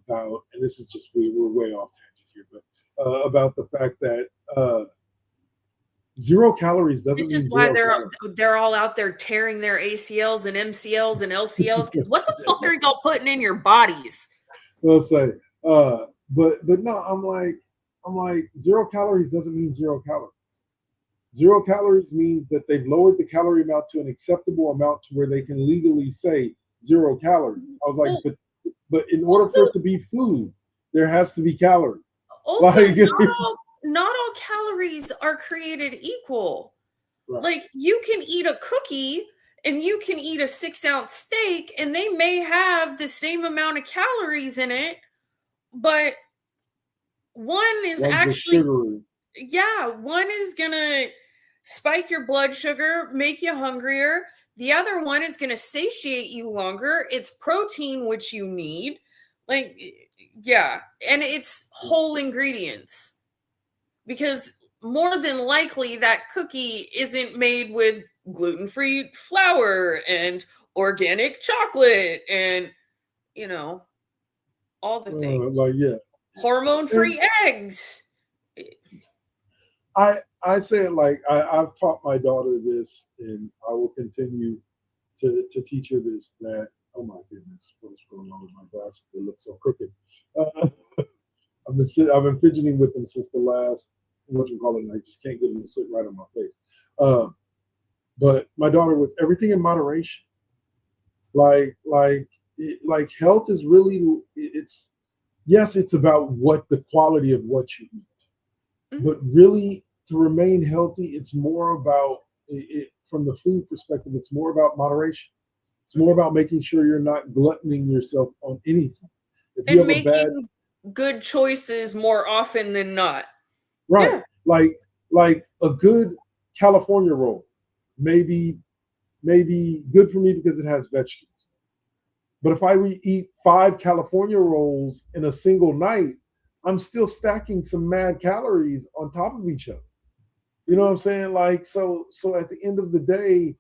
about, and this is just we're way off tangent here, but about the fact that 0 calories doesn't mean zero. This is why they're all out there tearing their ACLs and MCLs and LCLs, because what the fuck are y'all putting in your bodies? Let's say, but no, I'm like 0 calories doesn't mean 0 calories. 0 calories means that they've lowered the calorie amount to an acceptable amount to where they can legally say 0 calories. I was like, but in order for it to be food, there has to be calories. Also, not all calories are created equal. Right. Like, you can eat a cookie and you can eat a 6-ounce steak, and they may have the same amount of calories in it, but one is actually one is gonna spike your blood sugar, make you hungrier. The other one is gonna satiate you longer. It's protein, which you need. Like, and it's whole ingredients. Because more than likely that cookie isn't made with gluten-free flour and organic chocolate and, you know, all the things. Hormone-free eggs. I say it like I've taught my daughter this, and I will continue to teach her this, that, oh my goodness, what is going on with my glasses? They look so crooked. I've been fidgeting with them since the last, and I just can't get them to sit right on my face. But my daughter, with everything in moderation, like health is really, it's about what the quality of what you eat, but really to remain healthy, it's more about it from the food perspective. It's more about moderation. It's more about making sure you're not gluttoning yourself on anything. If you have making good choices more often than not. Right. Yeah. Like a good California roll may be good for me because it has vegetables. But if I eat 5 California rolls in a single night, I'm still stacking some mad calories on top of each other. You know what I'm saying? Like, so at the end of the day,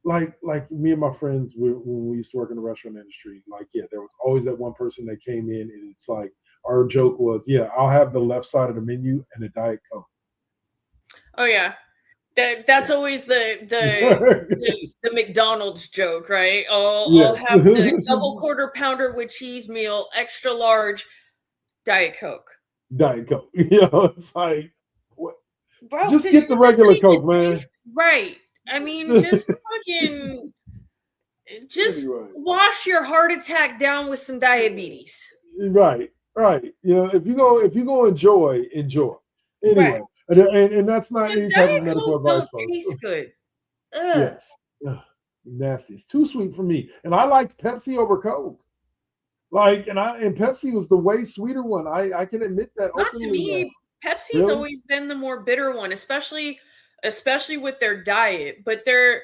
like me and my friends, when we used to work in the restaurant industry, there was always that one person that came in, and it's like, our joke was, I'll have the left side of the menu and a Diet Coke. Oh yeah, that's always the McDonald's joke, right? I'll have the double quarter pounder with cheese meal, extra large, Diet Coke. Diet Coke. It's like, what? Bro, just get the regular Coke, man. Right. I mean, just fucking, wash your heart attack down with some diabetes. Right. If you go enjoy. Anyway, And that's not Because any type of Diet medical Coke advice, don't folks. taste good. Ugh. Yes. Ugh, nasty. It's too sweet for me. And I like Pepsi over Coke. And Pepsi was the way sweeter one. I can admit that Not openly to me. now. Pepsi's Really? always been the more bitter one, especially with their diet. But their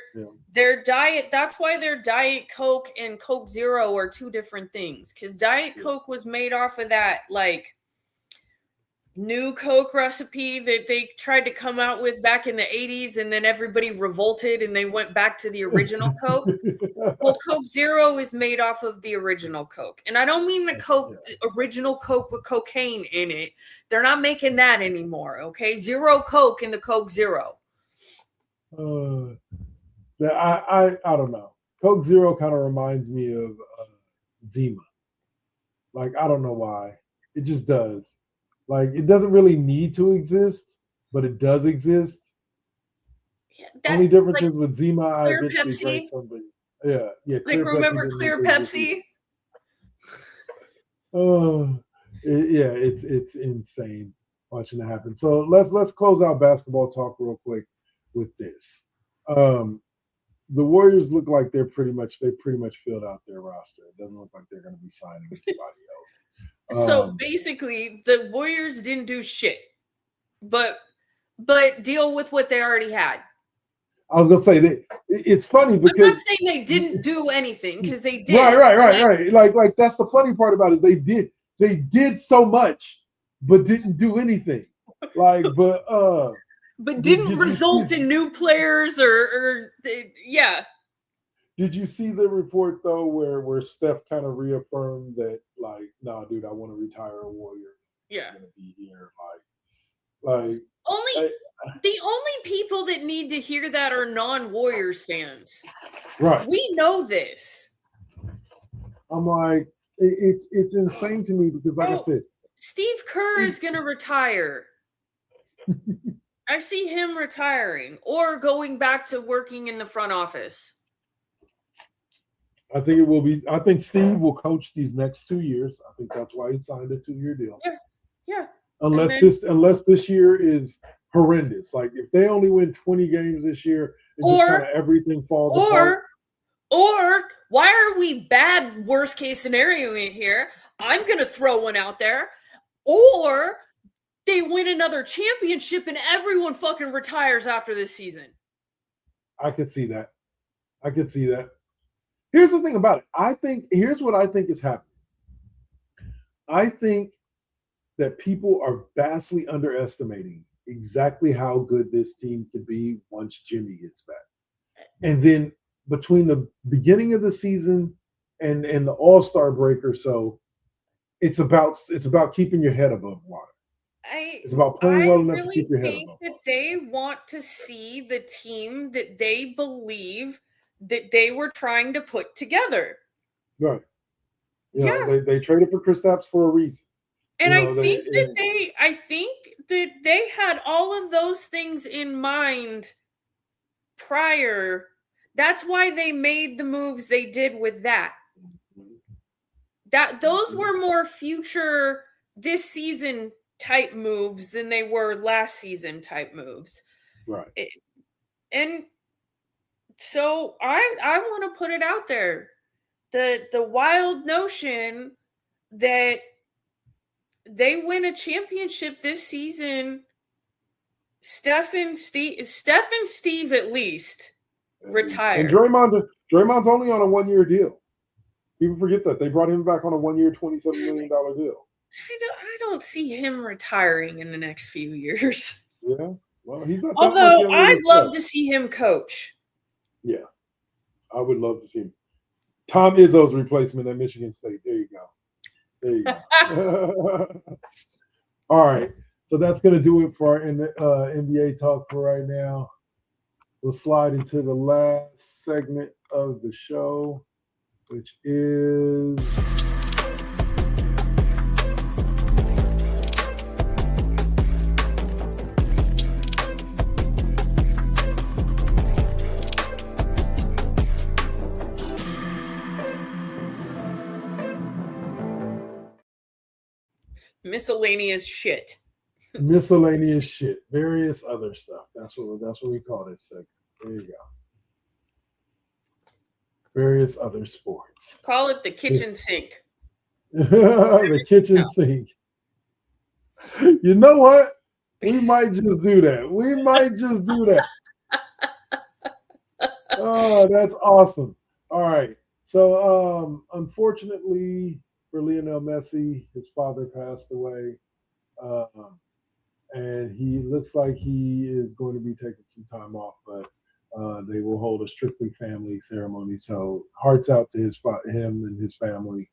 diet, that's why their Diet Coke and Coke Zero are two different things. Because Diet Coke was made off of that like new Coke recipe that they tried to come out with back in the 80s, and then everybody revolted and they went back to the original Coke. Well, Coke Zero is made off of the original Coke. And I don't mean the original Coke with cocaine in it. They're not making that anymore, okay? Zero Coke in the Coke Zero. I don't know. Coke Zero kind of reminds me of Zima. Like, I don't know why. It just does. Like, it doesn't really need to exist, but it does exist. Only difference is with Zima, I eventually drank somebody. Yeah. Like, remember Clear Pepsi? It's insane watching that happen. So let's close out basketball talk real quick with this. The Warriors look like they pretty much filled out their roster. It doesn't look like they're going to be signing anybody else. So basically, the Warriors didn't do shit, but deal with what they already had. I was gonna say it's funny because I'm not saying they didn't do anything, because they did. Right. Like that's the funny part about it. They did so much, but didn't do anything. But didn't result in new players or. Did you see the report though, where Steph kind of reaffirmed that, like, nah, dude, I want to retire a Warrior. Yeah, I'm gonna be here. The only people that need to hear that are non-Warriors fans. Right. We know this. I'm like, it's insane to me because, like I said, Steve Kerr is gonna retire. I see him retiring or going back to working in the front office. I think it will be. I think Steve will coach these next 2 years. I think that's why he signed a 2-year deal. Yeah. Unless this year is horrendous. Like, if they only win 20 games this year, just kind of everything falls apart. Or why are we bad worst case scenario in here? I'm gonna throw one out there. Or they win another championship and everyone fucking retires after this season. I could see that. Here's the thing about it. Here's what I think is happening. I think that people are vastly underestimating exactly how good this team could be once Jimmy gets back. And then between the beginning of the season and the All-Star break or so, it's about keeping your head above water. It's about playing well enough to keep your head above water. I think that they want to see the team that they believe that they were trying to put together. Right. They traded for Kristaps for a reason. And I think that they had all of those things in mind prior. That's why they made the moves they did with that. Those were more future this season type moves than they were last season type moves. Right. And so I want to put it out there. The wild notion that they win a championship this season, Steph and Steve at least retire. And Draymond's only on a 1-year deal. People forget that. They brought him back on a 1-year, $27 million deal. I don't see him retiring in the next few years. Yeah. Well, he's not. Although I'd love to see him coach. Yeah. I would love to see him. Tom Izzo's replacement at Michigan State. There you go. All right. So that's going to do it for our NBA talk for right now. We'll slide into the last segment of the show, which is miscellaneous shit. Miscellaneous shit, various other stuff. That's what we call this segment. There you go. Various other sports. Call it the kitchen sink. The kitchen sink. You know what? We might just do that. Oh, that's awesome. All right. So, unfortunately for Lionel Messi, his father passed away. And he looks like he is going to be taking some time off, but they will hold a strictly family ceremony. So hearts out to him and his family.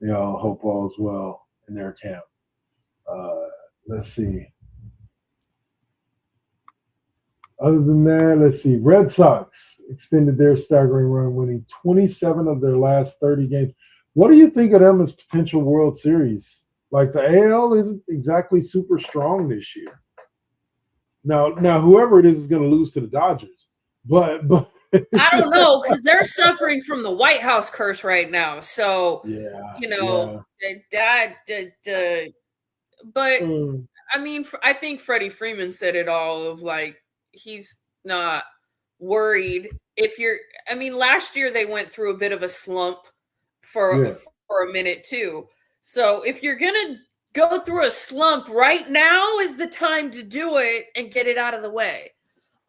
They all hope all is well in their camp. Let's see. Other than that, let's see. Red Sox extended their staggering run, winning 27 of their last 30 games. What do you think of them as potential World Series? Like, the AL isn't exactly super strong this year. Now, whoever it is going to lose to the Dodgers. But I don't know, because they're suffering from the White House curse right now. So, but I mean, I think Freddie Freeman said it all of like, he's not worried. Last year they went through a bit of a slump for a minute too. So if you're going to go through a slump, right now is the time to do it and get it out of the way.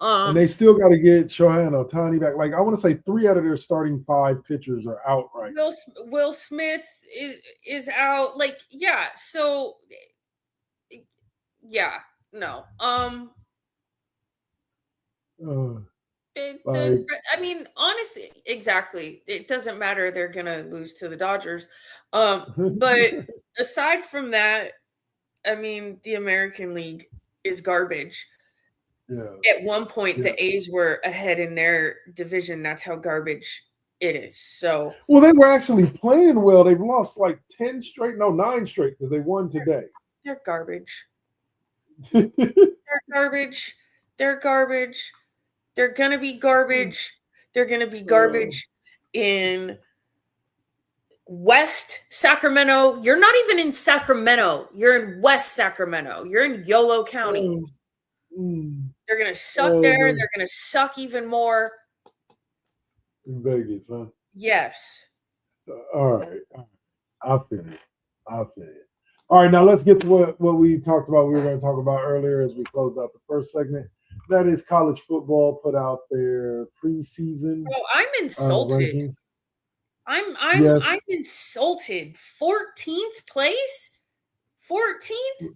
And they still got to get Shohei Ohtani back. Like, I want to say 3 out of their starting 5 pitchers are out right now. Will Smith is out. Like, yeah. So, yeah. No. Honestly, exactly. It doesn't matter. They're going to lose to the Dodgers. But aside from that, I mean, the American League is garbage. Yeah. At one point, the A's were ahead in their division. That's how garbage it is. So, well, they were actually playing well. They've lost like 9 straight because they won today. They're garbage. They're garbage. They're garbage. They're gonna be garbage. They're gonna be garbage in West Sacramento. You're not even in Sacramento. You're in West Sacramento. You're in Yolo County. They're going to suck there. They're going to suck even more. In Vegas, huh? Yes. All right. I feel it. All right, now let's get to what we talked about. We were going to talk about earlier as we close out the first segment. That is college football put out their preseason. Oh, I'm insulted. Rankings. I'm insulted. 14th place? 14th?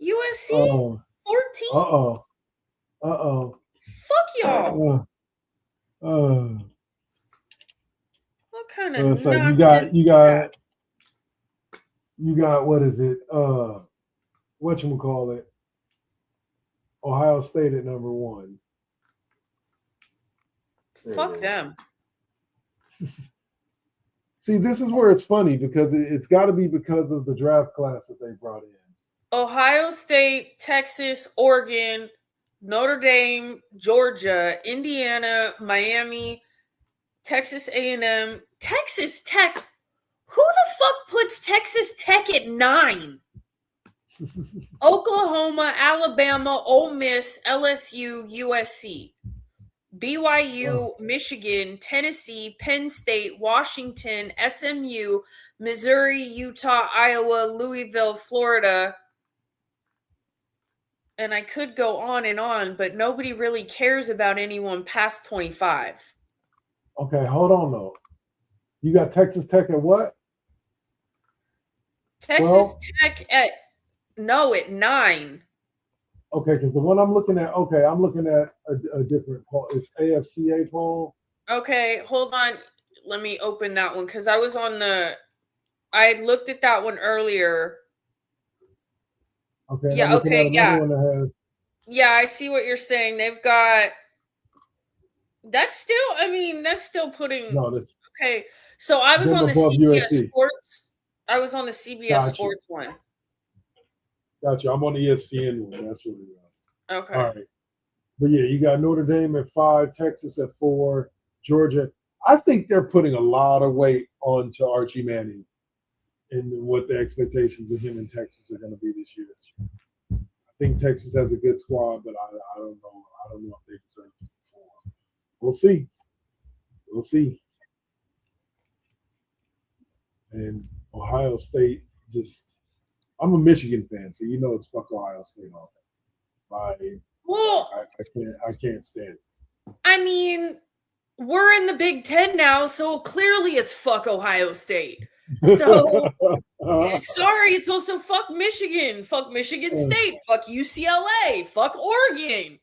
USC? 14th? Fuck y'all. What kind of nonsense? You got what is it? Whatchamacallit? Ohio State at number 1. Fuck them. See, this is where it's funny because it's got to be because of the draft class that they brought in. Ohio State, Texas, Oregon, Notre Dame, Georgia, Indiana, Miami, Texas A&M, Texas Tech. Who the fuck puts Texas Tech at 9? Oklahoma, Alabama, Ole Miss, LSU, USC, BYU, Michigan, Tennessee, Penn State, Washington, SMU, Missouri, Utah, Iowa, Louisville, Florida. And I could go on, but nobody really cares about anyone past 25. Okay, hold on though. You got Texas Tech at what? Texas Tech at 9. Okay, because the one I'm looking at, I'm looking at a different poll. It's AFCA poll. Okay, hold on. Let me open that one because I had looked at that one earlier. Okay. Yeah. Okay. Yeah. Yeah, I see what you're saying. They've got. That's still putting. No, this. Okay, so I was on the CBS USC. Sports. I was on the CBS Sports one. Gotcha. I'm on the ESPN one. That's what we got. Okay. All right. But yeah, you got Notre Dame at 5, Texas at 4, Georgia. I think they're putting a lot of weight onto Archie Manning and what the expectations of him in Texas are going to be this year. think Texas has a good squad, but I don't know. I don't know if they deserve it. We'll see. We'll see. And Ohio State I'm a Michigan fan, so you know it's fuck Ohio State all day. I can't stand it. I mean, we're in the Big Ten now, so clearly it's fuck Ohio State. So sorry, it's also fuck Michigan State, fuck UCLA, fuck Oregon.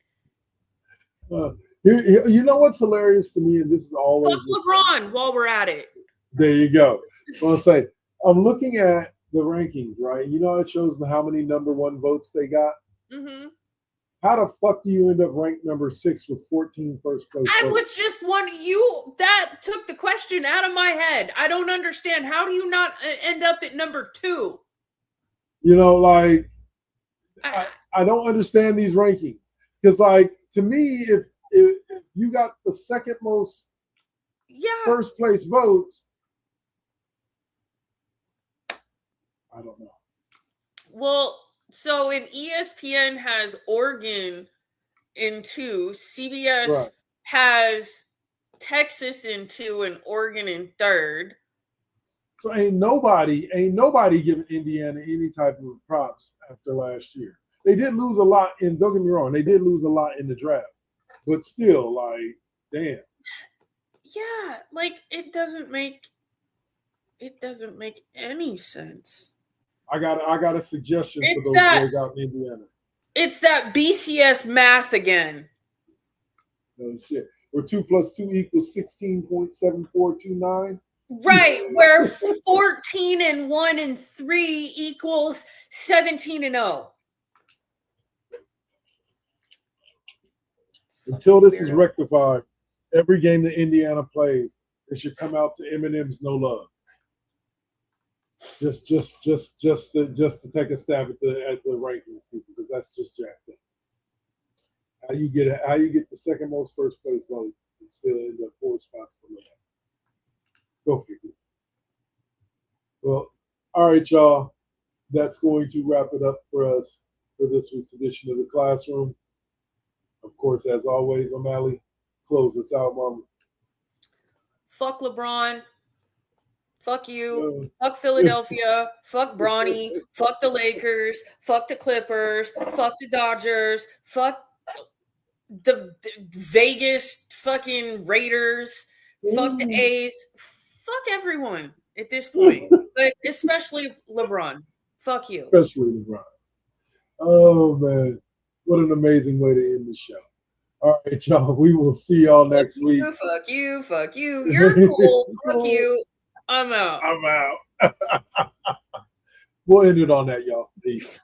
You know what's hilarious to me, and this is always fuck LeBron while we're at it. There you go. I'll say I'm looking at the rankings, right? You know, it shows how many number one votes they got. Mm-hmm. How the fuck do you end up ranked number 6 with 14 first place votes? I was just that took the question out of my head. I don't understand. How do you not end up at number 2? You know, like I don't understand these rankings because, like, to me, if you got the second most first place votes, I don't know. Well, so in ESPN has Oregon in 2, CBS has Texas in 2, and Oregon in 3rd. So ain't nobody giving Indiana any type of props after last year. They did lose a lot don't get me wrong, they did lose a lot in the draft. But still, like, damn. Yeah, like it doesn't make any sense. I got a suggestion for those boys out in Indiana. It's that BCS math again. No shit. Where 2 + 2 = 16.7429. Right, where 14 and 1 and 3 equals 17 and 0. Until this is rectified, every game that Indiana plays, it should come out to Eminem's "No Love." Just to take a stab at the rankings, people, because that's just jacked up. How you get the second most first place vote and still end up 4 spots below that? Go figure. Well, all right, y'all. That's going to wrap it up for us for this week's edition of the Classroom. Of course, as always, O'Malley, close us out, Mama. Fuck LeBron. Fuck you. Fuck Philadelphia. Fuck Bronny. Fuck the Lakers. Fuck the Clippers. Fuck the Dodgers. Fuck the Vegas fucking Raiders. Fuck the A's. Fuck everyone at this point. But especially LeBron. Fuck you. Especially LeBron. Oh, man. What an amazing way to end the show. All right, y'all. We will see y'all next week. Fuck you. Fuck you. You're cool. Fuck you. I'm out. We'll end it on that, y'all. Peace.